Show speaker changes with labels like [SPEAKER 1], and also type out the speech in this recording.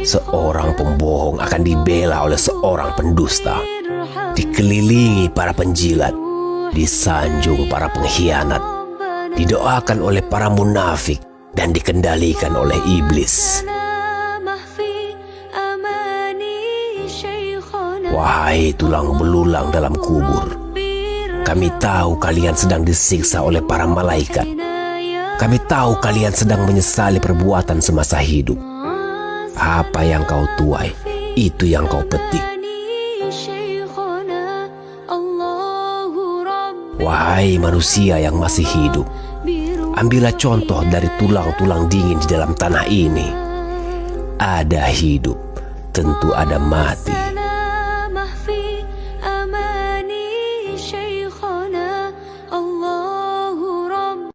[SPEAKER 1] Seorang pembohong akan dibela oleh seorang pendusta, dikelilingi para penjilat, disanjung para pengkhianat, didoakan oleh para munafik, dan dikendalikan oleh iblis. Wahai tulang belulang dalam kubur, kami tahu kalian sedang disiksa oleh para malaikat. Kami tahu kalian sedang menyesali perbuatan semasa hidup. Apa yang kau tuai, itu yang kau petik. Wahai manusia yang masih hidup, ambillah contoh dari tulang-tulang dingin di dalam tanah ini. Ada hidup, tentu ada mati.